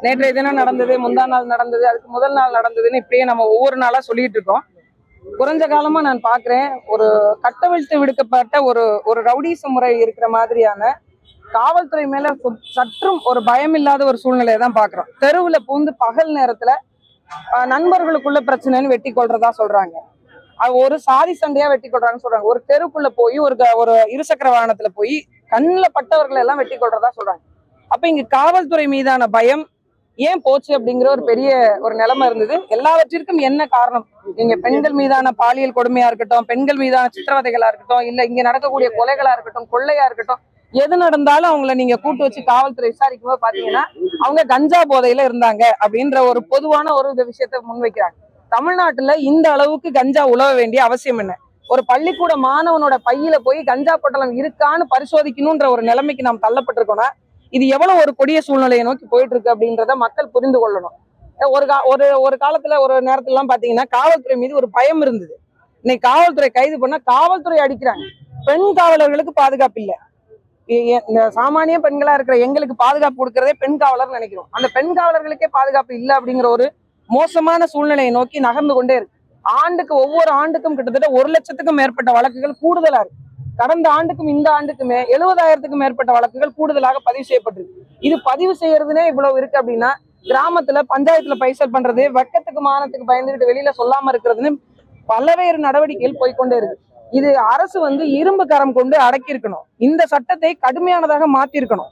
நேற்றைய தினம் நடந்தது, முந்தா நாள் நடந்தது, அதுக்கு முதல் நாள் நடந்ததுன்னு இப்படியே நம்ம ஒவ்வொரு நாளா சொல்லிட்டு இருக்கோம். குறைஞ்ச காலமா நான் பாக்குறேன், ஒரு கட்டவிழ்த்து விடுக்கப்பட்ட ஒரு ஒரு ரவுடிச முறை இருக்கிற மாதிரியான காவல்துறை மேல சற்றும் ஒரு பயம் இல்லாத ஒரு சூழ்நிலையை தான் பாக்குறோம். தெருவுல பூந்து பகல் நேரத்துல நண்பர்களுக்குள்ள பிரச்சனைன்னு வெட்டி கொள்றதா சொல்றாங்க. அது ஒரு சாதி சண்டையா வெட்டி கொள்றாங்கன்னு சொல்றாங்க. ஒரு தெருக்குள்ள போய் ஒரு இருசக்கர வாகனத்துல போய் கண்ணில் பட்டவர்களை எல்லாம் வெட்டி கொள்றதா சொல்றாங்க. அப்ப இங்க காவல்துறை மீதான பயம் ஏன் போச்சு அப்படிங்கிற ஒரு பெரிய ஒரு நிலைமை இருந்தது. எல்லாவற்றிற்கும் என்ன காரணம்? நீங்க பெண்கள் மீதான பாலியல் கொடுமையா இருக்கட்டும், பெண்கள் மீதான சித்திரவதைகளா இருக்கட்டும், இல்ல இங்க நடக்கக்கூடிய கொலைகளா இருக்கட்டும், கொள்ளையா இருக்கட்டும், எது நடந்தாலும் அவங்கள நீங்க கூட்டு வச்சு காவல்துறை விசாரிக்கும் போது பாத்தீங்கன்னா அவங்க கஞ்சா போதையில இருந்தாங்க அப்படின்ற ஒரு பொதுவான ஒரு விஷயத்த முன்வைக்கிறாங்க. தமிழ்நாட்டுல இந்த அளவுக்கு கஞ்சா உழவ வேண்டிய அவசியம் என்ன? ஒரு பள்ளிக்கூட மாணவனோட பையில போய் கஞ்சா பொட்டலம் இருக்கான்னு பரிசோதிக்கணும்ன்ற ஒரு நிலைமைக்கு நாம் தள்ளப்பட்டிருக்கோம்னா இது எவ்வளவு ஒரு கொடிய சூழ்நிலையை நோக்கி போயிட்டு இருக்கு அப்படின்றத மக்கள் புரிந்து கொள்ளணும். ஒரு காலத்துல ஒரு நேரத்துல எல்லாம் பாத்தீங்கன்னா காவல்துறை மீது ஒரு பயம் இருந்தது. இன்னைக்கு காவல்துறை கைது பண்ணா காவல்துறை அடிக்கிறாங்க. பெண் காவலர்களுக்கு பாதுகாப்பு இல்லை. இந்த சாமானிய பெண்களா இருக்கிற எங்களுக்கு பாதுகாப்பு கொடுக்கறதே பெண் காவலர் நினைக்கிறோம். அந்த பெண் காவலர்களுக்கே பாதுகாப்பு இல்லை அப்படிங்கிற ஒரு மோசமான சூழ்நிலையை நோக்கி நகர்ந்து கொண்டே இருக்கு. ஒவ்வொரு ஆண்டுக்கும் கிட்டத்தட்ட 1,00,000க்கும் மேற்பட்ட வழக்குகள் கூடுதலா இருக்கு. கடந்த ஆண்டுக்கும் இந்த ஆண்டுக்குமே 70,000க்கும் மேற்பட்ட வழக்குகள் கூடுதலாக பதிவு செய்யப்பட்டிருக்கு. இது பதிவு செய்யறதுனே இவ்வளவு இருக்கு அப்படின்னா கிராமத்துல பஞ்சாயத்துல பைசல் பண்றது, வெக்கத்துக்கு மானத்துக்கு பயந்துகிட்டு வெளியில சொல்லாம இருக்கிறதுன்னு பல்வேறு நடவடிக்கைகள் போய்கொண்டே இருக்கு. இது அரசு இரும்பு கரம் கொண்டு அடக்கி இருக்கணும். இந்த சட்டத்தை கடுமையானதாக மாத்தி இருக்கணும்.